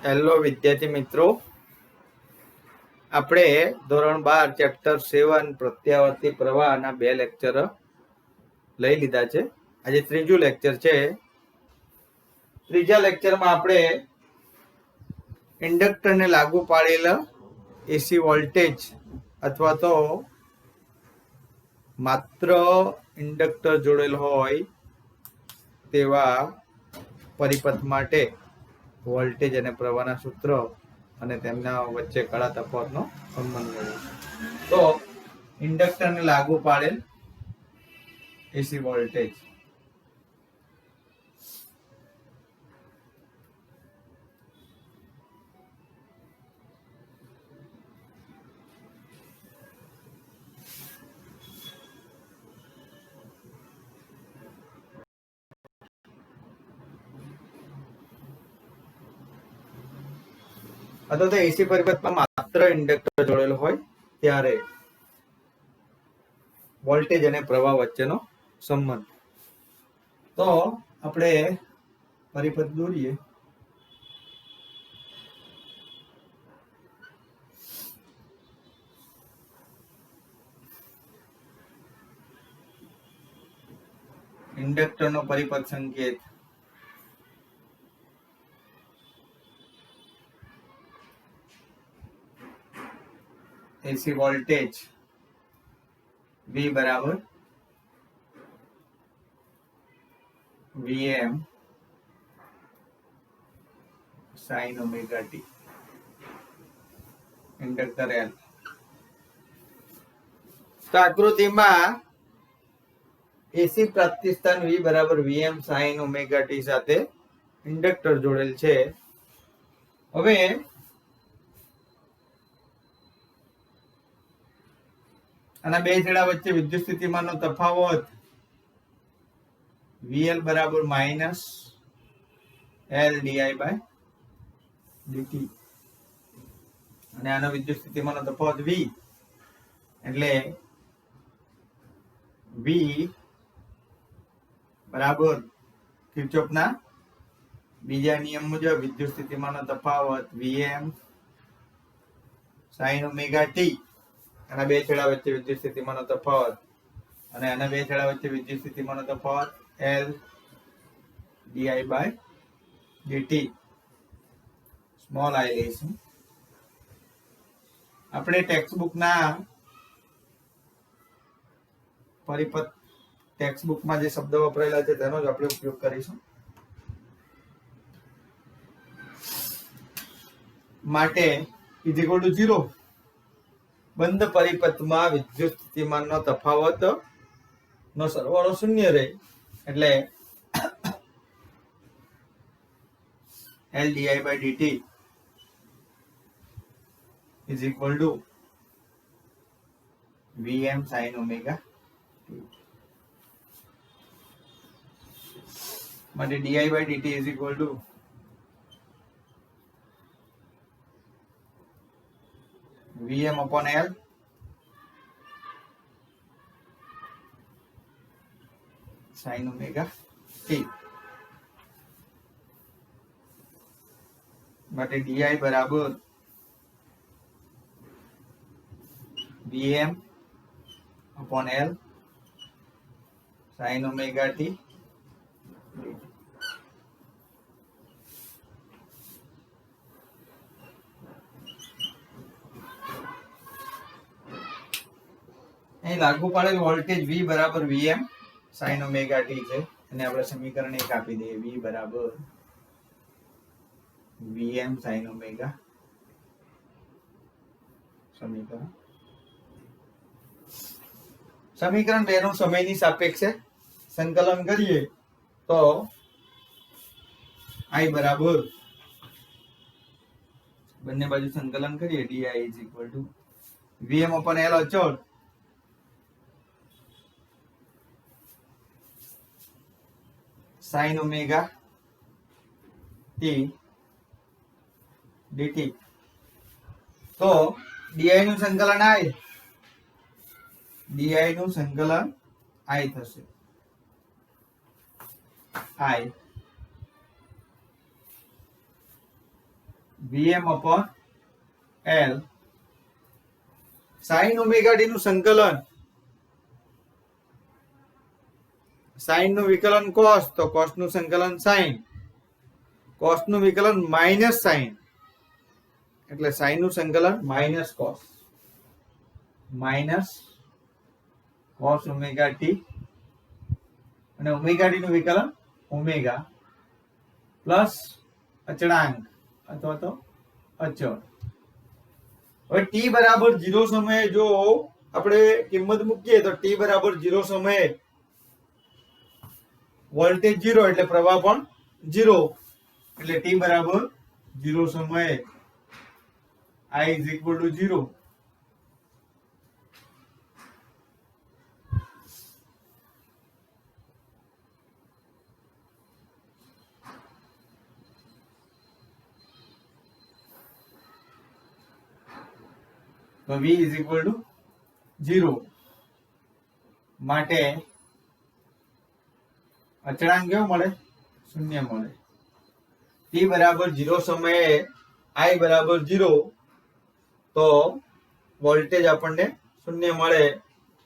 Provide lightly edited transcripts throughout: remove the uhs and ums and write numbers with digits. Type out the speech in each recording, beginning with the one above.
Hello વિદ્યાર્થી મિત્રો, આપણે ધોરણ 12 ચેપ્ટર 7 પ્રત્યાવર્તી પ્રવાહના 2 લેક્ચર લઈ લીધા છે. આજે ત્રીજું લેક્ચર છે. ત્રીજા લેક્ચરમાં આપણે ઇન્ડક્ટરને લાગુ પાડેલા એસી વોલ્ટેજ અથવા તો માત્ર ઇન્ડક્ટર જોડેલ હોય તેવા પરિપથ માટે વોલ્ટેજ અને પ્રવાહના સૂત્ર અને તેમના વચ્ચે કડા તફાવતનો સંબંધ મેળવ્યો. તો ઇન્ડક્ટરને લાગુ પાડેલ એસી વોલ્ટેજ અથવા તો એસી પરિપથમાં માત્ર ઇન્ડક્ટર જોડેલો હોય ત્યારે વોલ્ટેજ અને પ્રવાહ વચ્ચેનો સંબંધ. તો આપણે પરિપથ દોરીએ. ઇન્ડક્ટરનો પરિપથ સંકેત એસી વોલ્ટેજ V બરાબર Vm sin omega t. Inductor L. તો આકૃતિમાં એસી પ્રતિષ્ઠાન V બરાબર Vm sin omega t સાથે ઇન્ડક્ટર જોડેલ છે. હવે આના બે છેડા વચ્ચે વિદ્યુત સ્થિતિમાનનો તફાવત VL બરાબર minus L di by dt અને આનો વિદ્યુત સ્થિતિમાનનો તફાવત V એટલે V બરાબર કિર્ચોફના બીજા નિયમ મુજબ વિદ્યુત સ્થિતિમાનનો તફાવત Vm sin omega t. આના બે છેડા વચ્ચે વિદ્યુત સ્થિતિમાનનો તફાવત અને આના બે છેડા વચ્ચે વિદ્યુત સ્થિતિમાનનો તફાવત L di by dt small I લઈશું. આપણે ટેક્સ્ટબુકના પરિપથ ટેક્સ્ટબુકમાં જે શબ્દ વપરાયેલા છે તેનો જ આપણે ઉપયોગ કરીશું. માટે ઇઝ ઇક્વલ ટુ 0. બંધ પરિપથમાં વિદ્યુત સ્થિતિમાનનો તફાવત નો સરવાળો શૂન્ય રહે એટલે L di by dt is equal to Vm sin omega t. માટે di by dt is equal to Vm upon L sin omega t. માટે di બરાબર Vm upon L sin omega t. અહીં લાગુ પાડેલ વોલ્ટેજ V બરાબર Vm sin omega t છે અને આપણે સમીકરણ 1 આપી દઈએ. V બરાબર Vm sin omega સમીકરણ 2 નું સમયની સાપેક્ષે સંકલન કરીએ તો I બરાબર બંને બાજુ સંકલન કરીએ di is equal to Vm upon L અચળ sin omega t dt. તો di નું સંકલન I થશે. I Vm upon L sin omega T નું સંકલન, સાઇન નું વિકલન કોસ, તો કોસ નું સંકલન સાઇન, કોસ નું વિકલન માઇનસ સાઇન, એટલે સાઇન નું સંકલન માઇનસ કોસ ઓમેગા ટી, અને ઓમેગા ટી નું વિકલન ઓમેગા પ્લસ અચળાંક અથવા તો અચળ. હવે ટી બરાબર 0 સમયે જો આપણે કિંમત મૂકીએ તો ટી બરાબર 0 સમયે વોલ્ટેજ 0 એટલે પ્રવાહ પણ 0, એટલે ટી બરાબર 0 સમયે I is equal to 0. તો V is equal to 0 માટે અચળાંક કેવો મળે? શૂન્ય મળે. t બરાબર 0 સમયે I બરાબર 0, તો વોલ્ટેજ આપણને શૂન્ય મળે,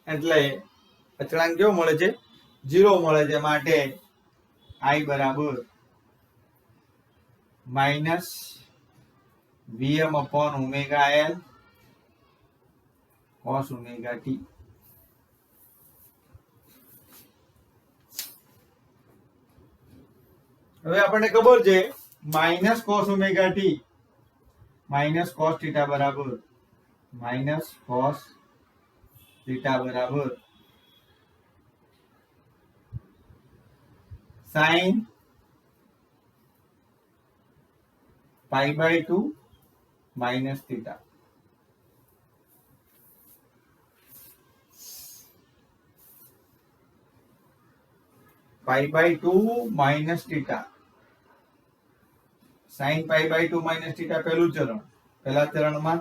એટલે અચળાંક કેવો મળે છે? 0 મળે છે. માટે I બરાબર minus Vm upon omega L cos omega t. હવે આપણને ખબર છે minus cos omega t minus cos theta બરાબર sine π/2 minus theta. π/2 minus theta, sine π/2 minus theta પહેલું ચરણ, પહેલા ચરણમાં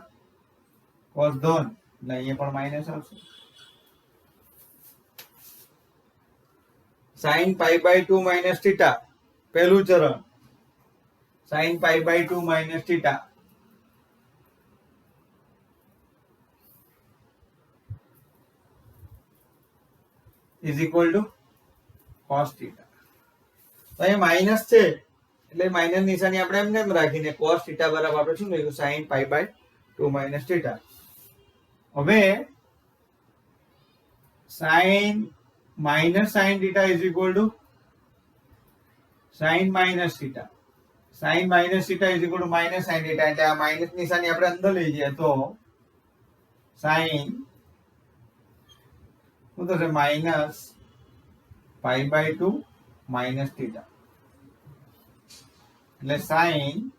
કોસ ધન, એટલે અહીંયા પણ માઇનસ આવશે. સાઇન π/2 માઇનસ થીટા પહેલું ચરણ, sine π/2 minus theta is equal to cos theta. તો અહીં માઇનસ છે એટલે માઇનસ નિશાની આપણે એમને એમ રાખીને cos થીટા બરાબર આપણે શું લખ્યું? sin π/2 minus theta. હવે sin minus sin theta is equal to sin minus theta. sin minus theta is equal to minus sin theta, એટલે આ માઇનસ નિશાની આપણે અંદર લઈ જઈએ તો sin શું થશે? માઇનસ π/2 માઇનસ થીટા, એટલે sin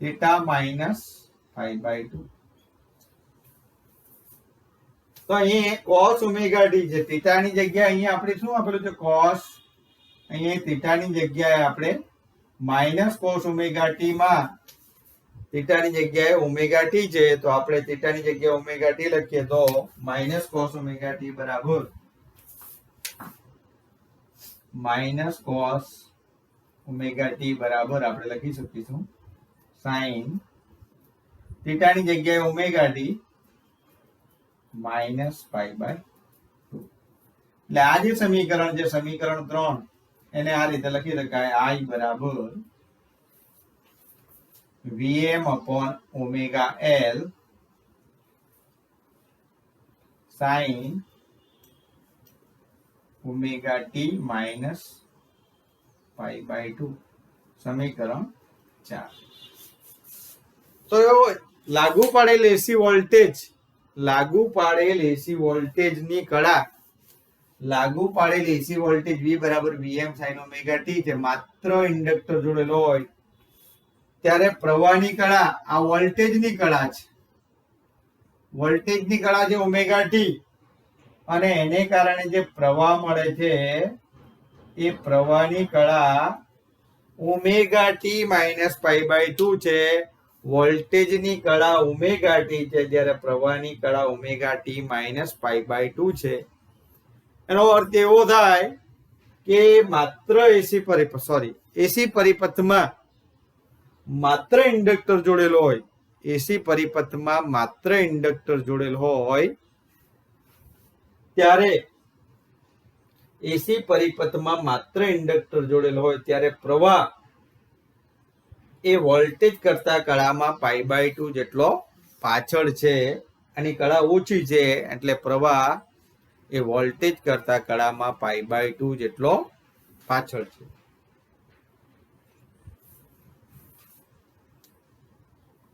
થીટા માઇનસ π/2. તો અહીં cos ઓમેગા ટી છે, થીટાની જગ્યાએ અહીંયા આપણે શું આપેલું છે? cos. અહીંયા થીટાની જગ્યાએ આપણે માઇનસ cos ઓમેગા ટી માં થીટાની જગ્યાએ ઓમેગા ટી છે, તો આપણે થીટાની જગ્યાએ ઓમેગા ટી લખીએ તો માઇનસ cos ઓમેગા ટી બરાબર માઇનસ cos ઓમેગા ટી બરાબર આપણે લખી શકીશું sin થીટાની જગ્યાએ ઓમેગા ટી માઇનસ π/2. એટલે આ જે સમીકરણ છે, સમીકરણ 3, એને આ રીતે લખી શકાય I બરાબર Vm upon omega L sin omega t minus π/2, સમીકરણ 4. તો લાગુ પાડેલ એસી વોલ્ટેજ ની કળા, લાગુ પાડેલ એસી વોલ્ટેજ V બરાબર Vm sin ઓમેગા ટી છે, માત્ર ઇન્ડક્ટર જોડેલો હોય ત્યારે પ્રવાહની કળા આ વોલ્ટેજની કળા છે. વોલ્ટેજની કળા છે ઓમેગા ટી, અને એને કારણે જે પ્રવાહ મળે છે એ પ્રવાહની કળા ઓમેગા ટી માઇનસ π/2 છે. વોલ્ટેજની કળા ઓમેગા ટી છે, જ્યારે પ્રવાહની કળા ઓમેગા ટી માઇનસ π/2 છે. એનો અર્થ એવો થાય કે માત્ર એસી પરિપથમાં માત્ર ઇન્ડક્ટર જોડેલો હોય, એસી પરિપથમાં માત્ર ઇન્ડક્ટર જોડેલ હોય ત્યારે એસી પરિપથમાં માત્ર ઇન્ડક્ટર જોડેલ હોય ત્યારે પ્રવાહ એ વોલ્ટેજ કરતા કળામાં π/2 જેટલો પાછળ છે. આની કળા ઓછી છે એટલે પ્રવાહ એ વોલ્ટેજ કરતા કળામાં π/2 જેટલો પાછળ છે.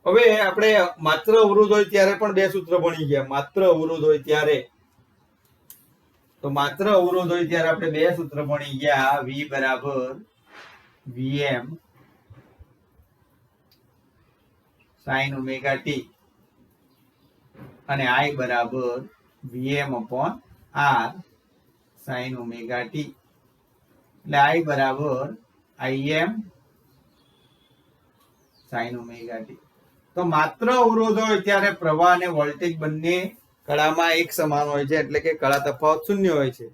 હવે આપણે માત્ર અવરોધ હોય ત્યારે પણ બે સૂત્ર ભણી ગયા. માત્ર અવરોધ હોય ત્યારે તો માત્ર અવરોધ હોય ત્યારે આપણે બે સૂત્ર ભણી ગયા. V બરાબર Vm sin ઓમેગા t અને I બરાબર Vm upon R sin omega t. એટલે I બરાબર Im sin ઓમેગા t. તો માત્ર અવરોધ હોય ત્યારે પ્રવાહ અને વોલ્ટેજ બંને કળામાં એક સમાન હોય છે, એટલે કે કળા તફાવત શૂન્ય હોય છે.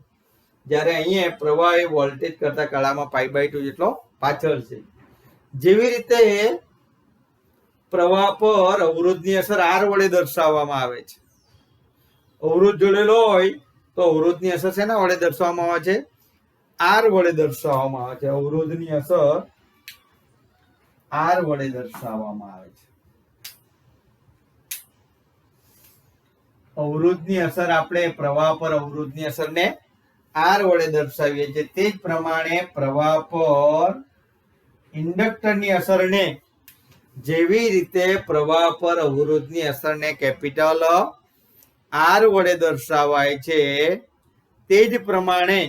જ્યારે અહીંયા પ્રવાહ એ વોલ્ટેજ કરતા કળામાં π/2 જેટલો પાછળ છે. જેવી રીતે પ્રવાહ પર અવરોધની અસર R વડે દર્શાવવામાં આવે છે. અવરોધ જોડેલો હોય તો અવરોધની અસર શેના વડે દર્શાવવામાં આવે છે? R વડે દર્શાવવામાં આવે છે. અવરોધની અસર R વડે દર્શાવવામાં આવે છે. અવરોધની અસર આપણે પ્રવાહ પર અવરોધની અસરને R વડે દર્શાવીએ છીએ. તે જ પ્રમાણે પ્રવાહ પર ઇન્ડક્ટરની અસરને જેવી રીતે પ્રવાહ પર અવરોધની અસરને કેપિટલ R વડે દર્શાવાય છે, તે જ પ્રમાણે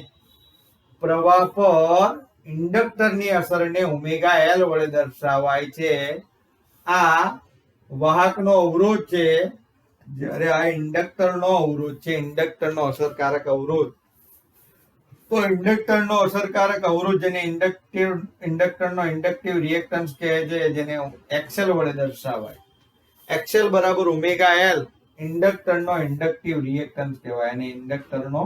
પ્રવાહ પર ઇન્ડક્ટરની અસરને ઓમેગા L વડે દર્શાવાય છે. આ વાહકનો અવરોધ છે, જ્યારે આ ઇન્ડક્ટરનો અવરોધ છે. ઇન્ડક્ટરનો અસરકારક અવરોધ. તો ઇન્ડક્ટરનો અસરકારક અવરોધ જેને ઇન્ડક્ટરનો ઇન્ડક્ટિવ રિએક્ટન્સ કહે છે, જેને XL વડે દર્શાવાય. XL બરાબર ઓમેગા L ઇન્ડક્ટરનો ઇન્ડક્ટિવ રિએક્ટન્સ કહેવાય. અને ઇન્ડક્ટરનો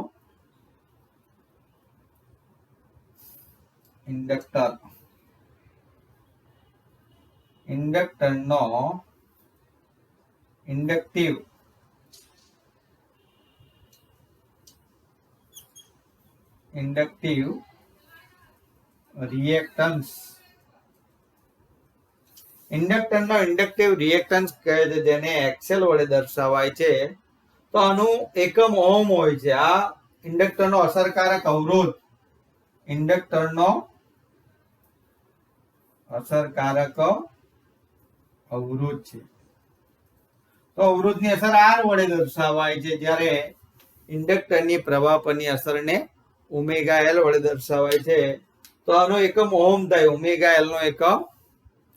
ઇન્ડક્ટિવ રિએક્ટન્સ. ઇન્ડક્ટરનો ઇન્ડક્ટિવ રિએક્ટન્સ કહે છે, જેને XL વડે દર્શાવાય છે. તો આનું એકમ ઓહમ હોય છે. આ ઇન્ડક્ટરનો અસરકારક અવરોધ. ઇન્ડક્ટરનો અસરકારક અવરોધ છે. તો અવરોધની અસર R વડે દર્શાવાય છે, જ્યારે ઇન્ડક્ટરની પ્રવાહ પરની અસરને ઓમેગા L વડે દર્શાવાય છે. તો આનો એકમ ઓહમ થાય. ઓમેગા L નો એકમ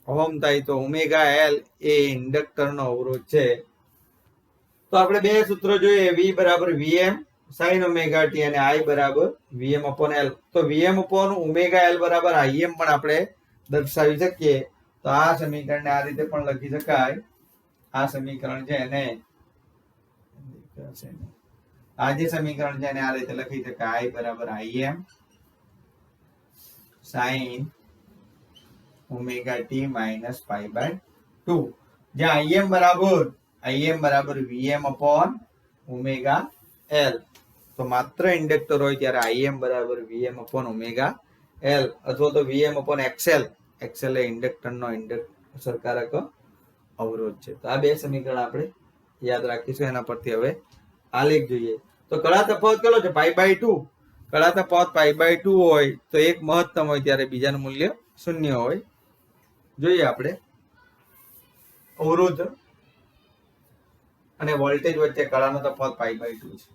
ઓહમ થાય. તો ઓમેગા L એ ઇન્ડક્ટરનો અવરોધ છે. તો આપણે બે સૂત્રો જોઈએ. V બરાબર Vm sin ઓમેગા t અને I બરાબર Vm upon L. તો Vm upon ઓમેગા L બરાબર Im પણ આપણે દર્શાવી શકીએ. તો આ સમીકરણને આ રીતે પણ લખી શકાય. આ સમીકરણ છે એને આ જે સમીકરણ છે એને આ રીતે લખી શકાય. I બરાબર Im sin omega t minus π/2. જ્યાં Im બરાબર Vm upon ઓમેગા L. તો માત્ર ઇન્ડક્ટર હોય ત્યારે Im બરાબર Vm upon ઓમેગા L અથવા તો Vm upon XL. XL એ ઇન્ડક્ટરનો અસરકારક અવરોધ છે. તો આ બે સમીકરણ આપણે યાદ રાખીશું. એના પરથી હવે આલેખ જોઈએ. તો કળા તફાવત કેટલો છે? π/2. કળા તફાવત π/2 હોય તો એક મહત્તમ હોય ત્યારે બીજાનું મૂલ્ય શૂન્ય હોય. જોઈએ આપણે અવરોધ અને વોલ્ટેજ વચ્ચે કળાનો તફાવત π/2 છે.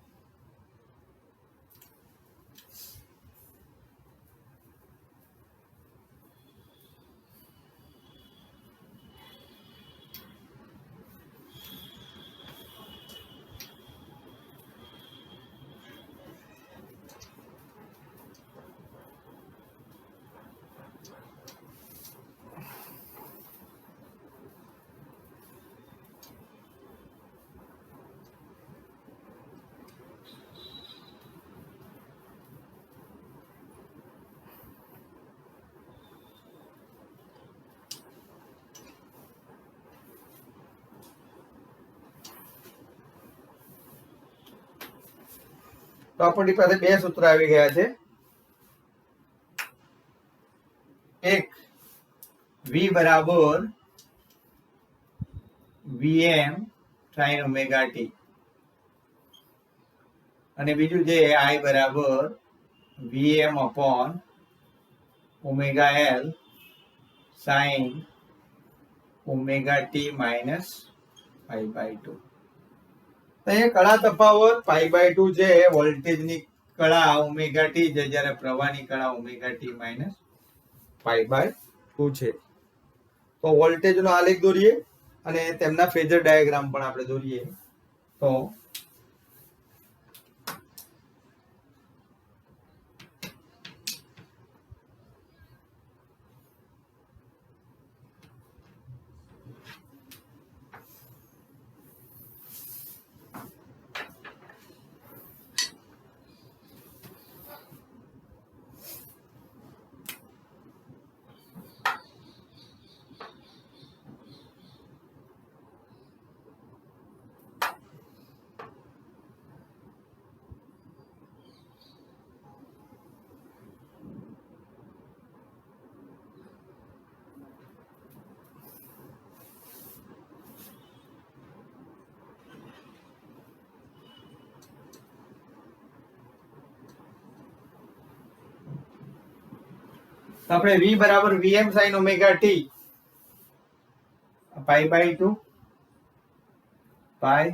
તો આપણી પાસે બે સૂત્ર આવી ગયા છે. એક v બરાબર vm sin ઓમેગા t અને બીજું છે i બરાબર vm upon omega l sin omega t minus pi by 2. તો એ કળા તફાવત પાઈ બાય 2 છે વોલ્ટેજની કળા ઓમેગા t છે, જ્યારે પ્રવાહની કળા omega t minus pi by 2 છે. તો વોલ્ટેજનો આલેખ દોરીએ અને તેમના ફેઝર ડાયાગ્રામ પણ આપણે દોરીએ. તો આપણે v બરાબર vm sin omega t pi by 2 pi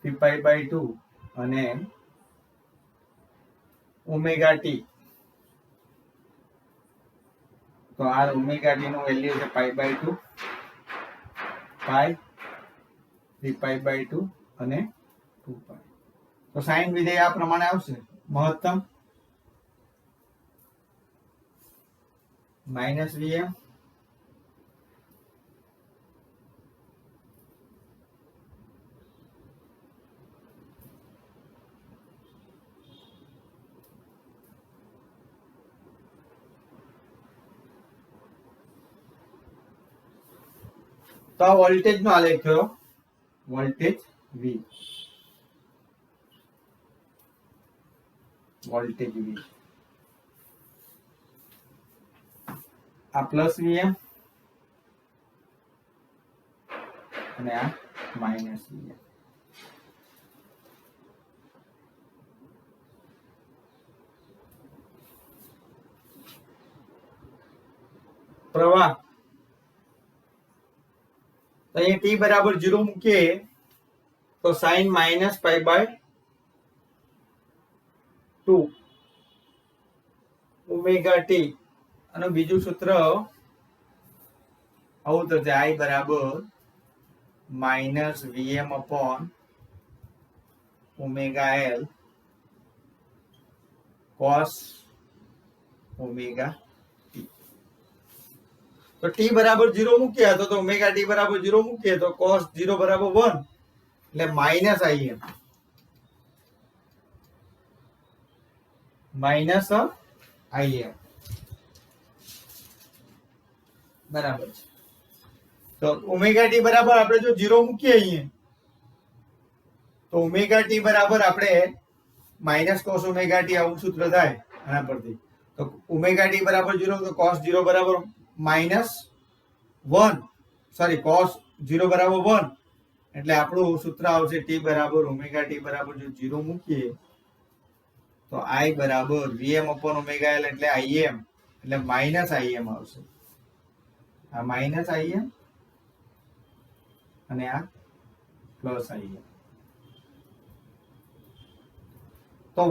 p pi by 2 અને ઓમેગા t. તો આ ઓમેગા t નું વેલ્યુ છે pi by 2 pi p pi by 2 અને 2 પાઈ. તો સાઇન વિધેય આ પ્રમાણે આવશે. મહત્તમ માઇનસ vm તો આ વોલ્ટેજ નો આલેખ થયો. વોલ્ટેજ v, વોલ્ટેજ v આ પ્લસ vm અને આ માઇનસ vm. પ્રવાહ તો અહીંયા t બરાબર 0 મૂકીએ તો sin minus pi by 2 omega t અને બીજું સૂત્ર આવું થશે i બરાબર minus vm upon omega l cos omega t. તો t બરાબર 0 મૂક્યા તો ઓમેગા t બરાબર 0 મૂકીએ તો cos 0 બરાબર 1 એટલે માઇનસ im માઇનસ im બરાબર છે. તો ઓમેગા t બરાબર આપણે જો 0 મૂકીએ અહીંયા તો ઓમેગા t બરાબર આપણે માઇનસ cos ઓમેગા t આવું સૂત્ર થાય આના પરથી. તો ઓમેગા t બરાબર 0 તો cos 0 બરાબર માઇનસ 1 સોરી cos 0 બરાબર 1 એટલે આપણું સૂત્ર આવશે t બરાબર ઓમેગા t બરાબર જો 0 મૂકીએ તો i બરાબર vm upon ઓમેગા l એટલે im એટલે માઇનસ im આવશે. આ માઇનસ im અને આ પ્લસ im. તો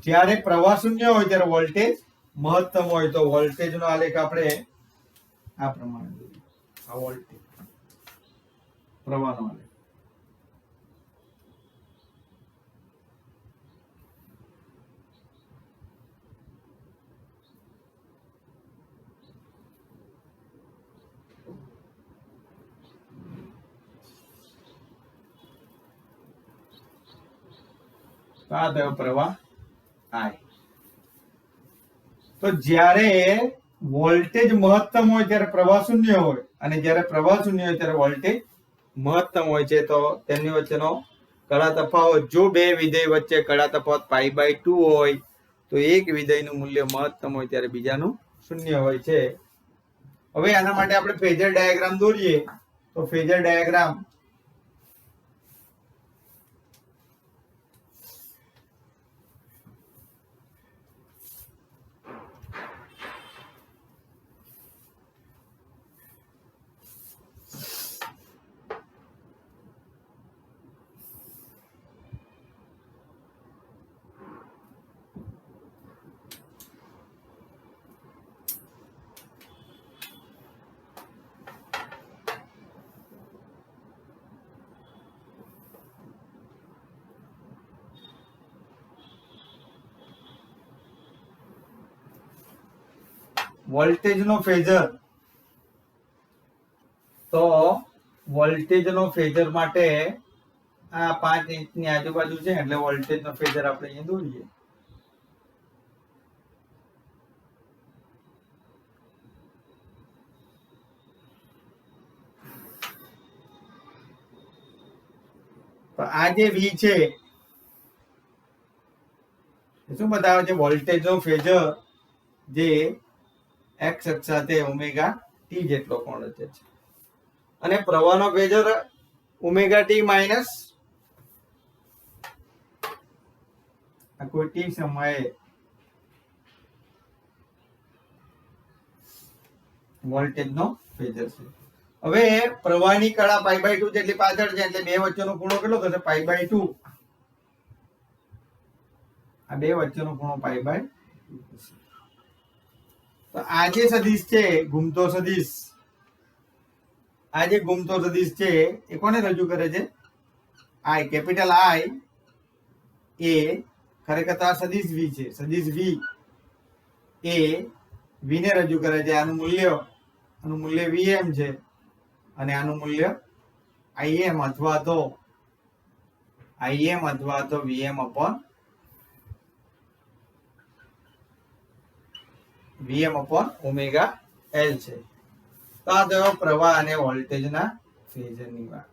જ્યારે પ્રવાહ શૂન્ય હોય ત્યારે વોલ્ટેજ મહત્તમ હોય. તો વોલ્ટેજ નો આલેખ આપણે આ પ્રમાણે દોરીએ. આ વોલ્ટેજ પ્રવાહનો આલેખ. આ થયો પ્રવાહ I. તો જ્યારે વોલ્ટેજ મહત્તમ હોય ત્યારે પ્રવાહ શૂન્ય હોય અને જ્યારે પ્રવાહ શૂન્ય હોય ત્યારે વોલ્ટેજ મહત્તમ હોય છે. તો તેમની વચ્ચેનો કળા તફાવત જો બે વિધેય વચ્ચે કળા તફાવત π/2 હોય તો એક વિધેયનું મૂલ્ય મહત્તમ હોય ત્યારે બીજાનું શૂન્ય હોય છે. હવે આના માટે આપણે ફેઝર ડાયાગ્રામ દોરીએ તો ફેઝર ડાયાગ્રામ વોલ્ટેજનો ફેઝર તો વોલ્ટેજનો ફેઝર માટે આ 5 ઇંચની આજુબાજુ છે એટલે વોલ્ટેજનો ફેઝર આપણે અહીંયા દોરીએ. તો આ જે V છે શું બતાવે છે? વોલ્ટેજનો ફેઝર જે x અક્ષ સાથે ઓમેગા ટી જેટલો કોણ રચે છે અને પ્રવાહનો ફેઝર ઓમેગા ટી માઇનસ કોઈ ટી સમયે વોલ્ટેજનો ફેઝર છે. હવે પ્રવાહની કળા π/2 જેટલી પાછળ છે એટલે બે વચ્ચેનો ખૂણો કેટલો થશે? π/2. આ બે વચ્ચેનો ખૂણો π/2 થશે. તો આ જે સદિશ છે ઘૂમતો સદિશ, આ જે ઘૂમતો સદિશ છે એ કોને રજૂ કરે છે? I, કેપિટલ I એ ખરેખર તો આ સદિશ V છે. સદિશ V એ V ને રજૂ કરે છે. આનું મૂલ્ય Vm છે અને આનું મૂલ્ય Im અથવા તો Vm upon ઓમેગા L છે. તો આ થયો પ્રવાહ અને વોલ્ટેજના ફેઝરની વાત.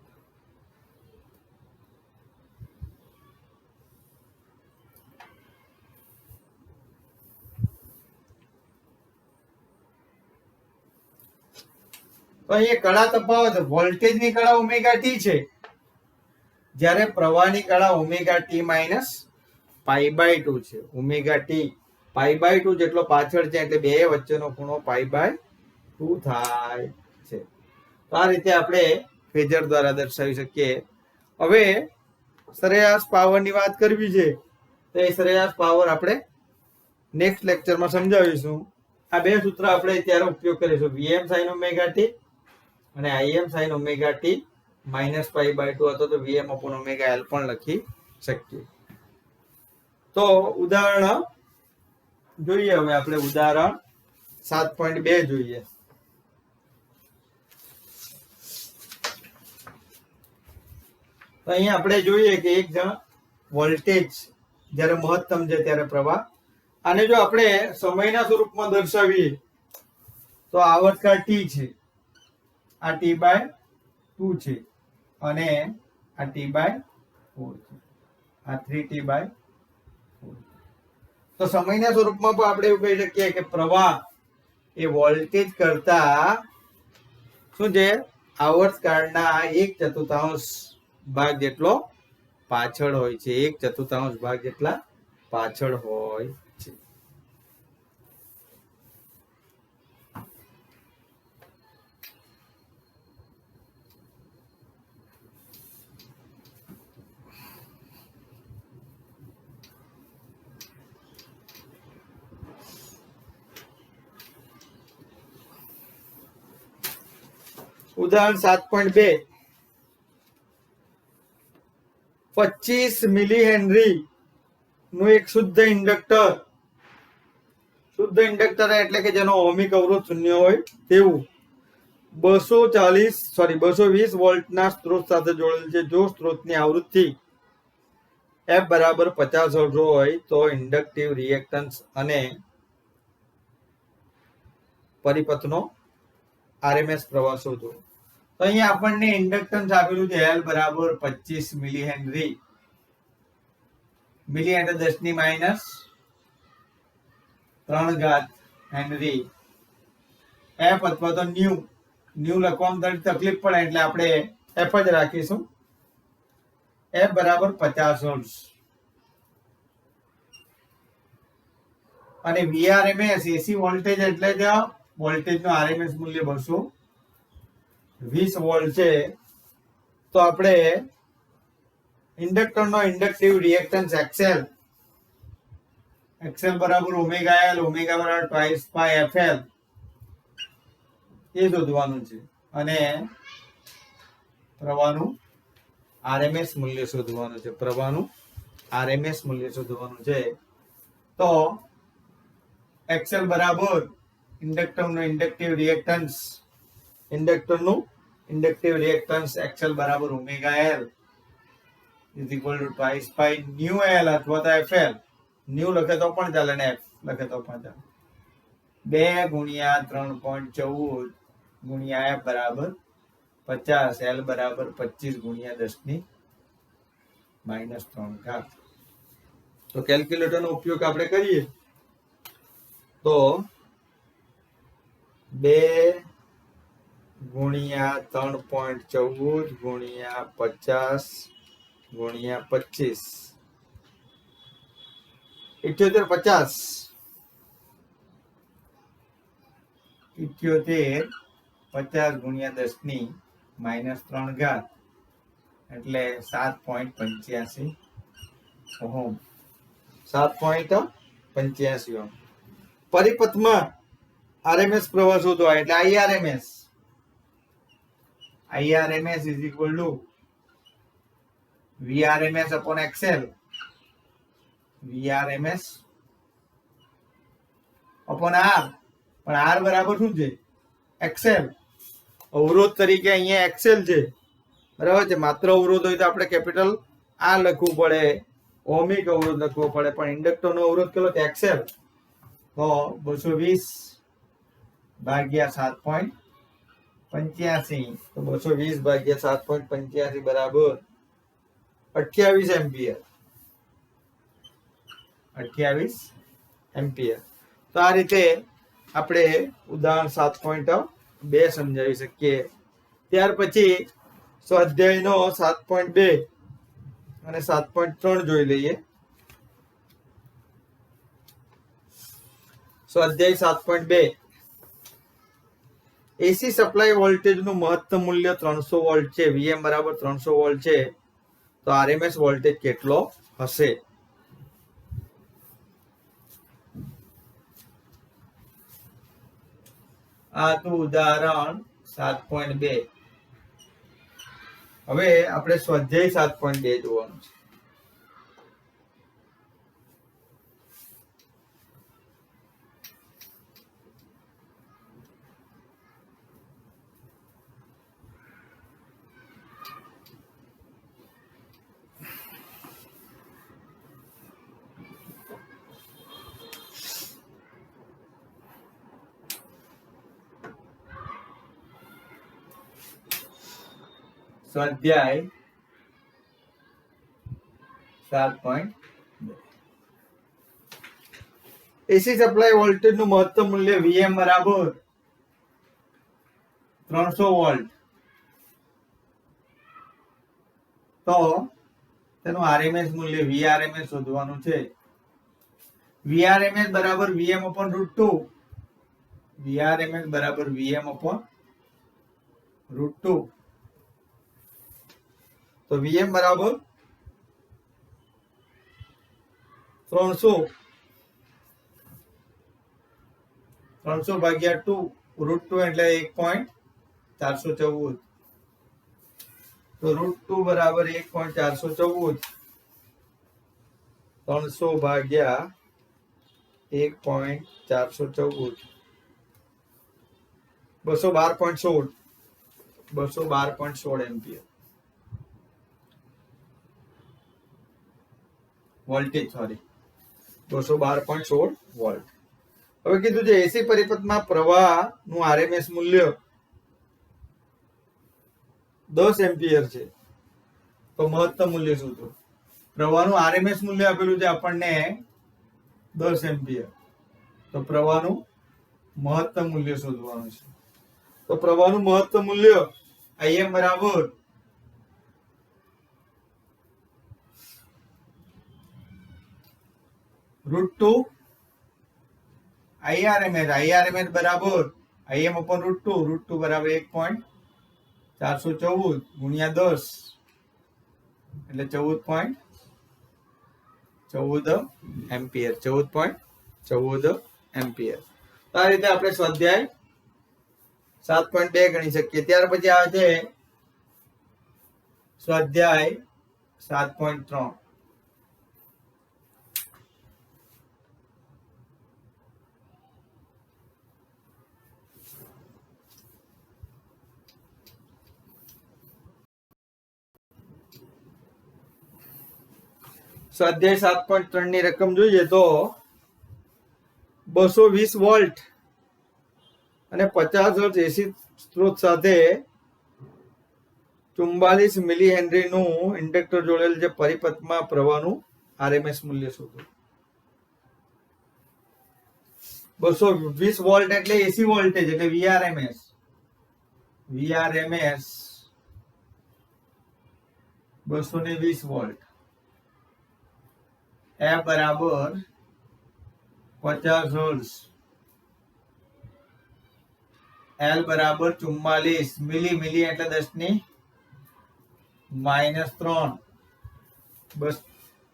તો અહીંયા કળા તફાવત વોલ્ટેજની કળા ઓમેગા ટી છે જ્યારે પ્રવાહની કળા ઓમેગા ટી માઇનસ π/2 છે. ઓમેગા ટી π/2 જેટલો પાછળ છે એટલે બે વચ્ચેનો ખૂણો π/2 થાય છે. તો આ રીતે આપણે ફેઝર દ્વારા દર્શાવી શકીએ. હવે સરેરાશ પાવરની વાત કરવી છે તો એ સરેરાશ પાવર આપણે નેક્સ્ટ લેક્ચરમાં સમજાવીશું. આ બે સૂત્ર આપણે ત્યારે ઉપયોગ કરીશું. Vm sin ઓમેગા ટી અને Im sin omega t minus π/2 અથવા તો Vm upon ઓમેગા L પણ લખી શકીએ. તો ઉદાહરણ જોઈએ. હવે આપણે ઉદાહરણ 7.2 જોઈએ. તો અહીંયા આપણે જોઈએ કે એક જણ વોલ્ટેજ જ્યારે મહત્તમ છે ત્યારે પ્રવાહ. આને જો આપણે સમયના સ્વરૂપમાં દર્શાવીએ તો આવર્તકાળ t છે, આ t/2 છે અને આ t/4 છે, આ 3t/4. તો સમયના સ્વરૂપમાં પણ આપણે એવું કહી શકીએ કે પ્રવાહ એ વોલ્ટેજ કરતા શું છે? આવર્તકાળના 1/4 ભાગ જેટલો પાછળ હોય છે. 1/4 ભાગ જેટલા પાછળ હોય છે. ઉદાહરણ 7.2 25 મિલી હેનરી નું એક શુદ્ધ ઇન્ડક્ટર એટલે કે જેનો ઓહમિક અવરોધ શૂન્ય હોય તેવું 220 વોલ્ટના સ્ત્રોત સાથે જોડેલ છે. જો સ્ત્રોતની આવૃત્તિ f બરાબર 50 હર્ટ્ઝ હોય તો ઇન્ડક્ટિવ રિએક્ટન્સ અને પરિપથનો RMS પ્રવાહ શોધો. તો અહીંયા આપણને ઇન્ડક્ટન્સ આપેલું છે L બરાબર 25 મિલી હેનરી મિલી એટલે 10⁻³ હેનરી એફ અથવા તો ન્યુ લખવામાં થોડી તકલીફ પડે એટલે આપણે એફ જ રાખીશું. એફ બરાબર 50 વોલ્ટ અને વીઆરએમએસ એસી વોલ્ટેજ એટલે જ વોલ્ટેજનું આરએમએસ મૂલ્ય 220 વોલ્ટ છે. તો આપણે ઇન્ડક્ટરનો ઇન્ડક્ટિવ રિએક્ટન્સ એક્સએલ બરાબર ઓમેગા એલ ઓમેગા બરાબર ટ્વાઇસ પાઈ એફએલ એ શોધવાનું છે અને પ્રવાહનું આરએમએસ મૂલ્ય શોધવાનું છે. તો એક્સએલ બરાબર ઇન્ડક્ટરનું ઇન્ડક્ટિવ રિએક્ટન્સ એક્સએલ બરાબર omega L is equal two twice pi new L અથવા તો એફએલ. ન્યુ લખે તો પણ ચાલે ને એફ લખે તો પણ ચાલે. 2 × 3.14 × એફ બરાબર 50 એલ બરાબર 25 × 10⁻³ તો કેલ્ક્યુલેટરનો ઉપયોગ આપણે કરીએ તો 2 × 3.14 × 50 × 25 78 50 × 10⁻³ એટલે 7.85 ઓહમ. 7.85 ઓહમ. પરિપથમાં આરએમએસ પ્રવાહ શોધવા એટલે IRMS is equal to VRMS upon XL. VRMS upon R, પણ આર બરાબર શું છે? એક્સએલ. અવરોધ તરીકે અહીંયા એક્સએલ છે, બરાબર છે. માત્ર અવરોધ હોય તો આપણે કેપિટલ આર લખવું પડે, ઓહમિક અવરોધ લખવો પડે, પણ ઇન્ડક્ટરનો અવરોધ કેટલો છે? એક્સએલ. તો 220 ભાગ્યા 7.85 તો 220 ભાગ્યા 7.85 બરાબર 28 એમ્પિયર. 28 એમ્પિયર. તો આ રીતે આપણે ઉદાહરણ 7.2 સમજાવી શકીએ. ત્યાર પછી સ્વાધ્યાયનો 7.2 અને 7.3 જોઈ લઈએ. સ્વાધ્યાય 7.2 એસી સપ્લાય વોલ્ટેજનું મહત્તમ મૂલ્ય 300 વોલ્ટ છે. વીએમ બરાબર 300 વોલ્ટ છે. તો આરએમએસ વોલ્ટેજ કેટલો હશે? આ તો ઉદાહરણ 7.2. હવે આપણે સ્વાધ્યાય 7.2 જોવાનું છે. સ્વાધ્યાય 7.2 એસી સપ્લાય વોલ્ટેજનું મહત્તમ મૂલ્ય વીએમ બરાબર 300 વોલ્ટ. તો તેનું આરએમએસ મૂલ્ય વીઆરએમએસ શોધવાનું છે. વીઆરએમએસ બરાબર વીએમ અપોન √2. વીઆરએમએસ બરાબર વીએમ અપોન √2. તો વીએમ બરાબર 300 ભાગ્યા 2 √2 એટલે 1.414. તો √2 બરાબર 1.414. 300 ભાગ્યા 1.414 212.16 એમ્પિયર વોલ્ટેજ. 212.16 વોલ્ટ. હવે કીધું છે એસી પરિપથમાં પ્રવાહનું આરએમએસ મૂલ્ય 10 એમ્પિયર છે. તો મહત્તમ મૂલ્ય શોધો. પ્રવાહનું આરએમએસ મૂલ્ય આપેલું છે આપણને 10 એમ્પિયર. તો પ્રવાહનું મહત્તમ મૂલ્ય શોધવાનું છે. તો પ્રવાહનું મહત્તમ મૂલ્ય Im બરાબર √2 IRMS બરાબર Im upon √2 બરાબર 1.414 ગુણ્યા 10 એટલે 14.14 એમ્પિયર. 14.14 એમ્પિયર. તો આ રીતે આપણે સ્વાધ્યાય 7.2 ગણી શકીએ. ત્યાર પછી આવે છે સ્વાધ્યાય 7.3. સ્વાધ્યાય 7.3 ની રકમ જોઈએ તો 220 વોલ્ટ અને 50 હર્ટ્ઝ એસી સ્ત્રોત સાથે 44 મિલી હેનરી નું ઇન્ડક્ટર જોડેલ છે. પરિપથમાં પ્રવાહનું આરએમએસ મૂલ્ય શોધો. 220 વોલ્ટ એટલે એસી વોલ્ટેજ એટલે વીઆરએમએસ 220 વોલ્ટ. F બરાબર 50 હર્ટ્ઝ. L બરાબર 44 મિલી એટલે 10⁻³ બસ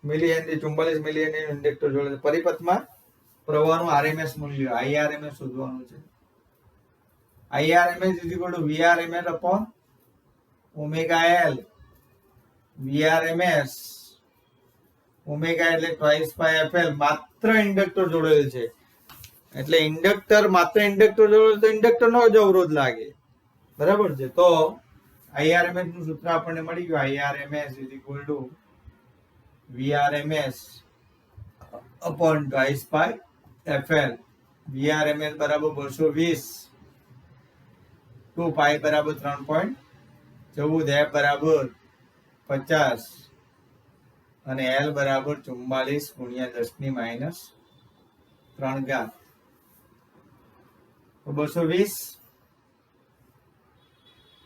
milli henry 44 milli henry inductor જોડે. પરિપથમાં પ્રવાહનું આરએમએસ મૂલ્ય IRMS શોધવાનું છે. IRMS VRMS upon omega L. VRMS omega એટલે ટ્વાઇસ પાય FL. માત્ર ઇન્ડક્ટર જોડેલ છે એટલે માત્ર ઇન્ડક્ટર જોડેલ તો ઇન્ડક્ટર નો જ અવરોધ લાગે. બરાબર છે. તો IRMS નું સૂત્ર આપણને મળી ગયું. IRMS VRMS upon ટ્વાઇસ પાય FL. VRMS બરાબર 220, 2 પાઈ બરાબર 3.14, F બરાબર 50 અને L બરાબર 44 ગુણ્યા 10⁻³ તો 220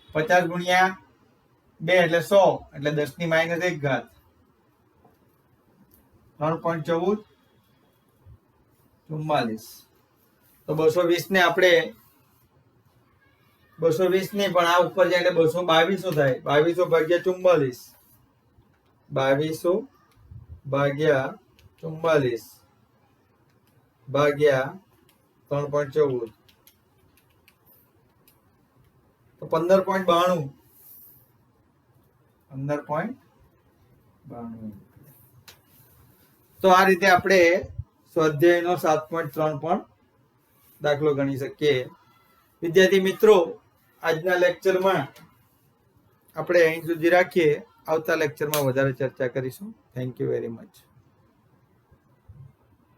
50 ગુણ્યા 2 એટલે 100 એટલે 10⁻⁴ 3.14 44. તો 220 ને આપણે 220 નહીં પણ આ ઉપર જાય એટલે 222 થાય. 2200 ભાગ્યા 44 2200 ભાગ્યા 44 ભાગ્યા 3.14 તો 15.92. તો આ રીતે આપણે સ્વાધ્યાયનો 7.3 પણ દાખલો ગણી શકીએ. વિદ્યાર્થી મિત્રો, આજના લેક્ચરમાં આપણે અહીં સુધી રાખીએ. આવતા લેક્ચરમાં વધારે ચર્ચા કરીશું. Thank you very much.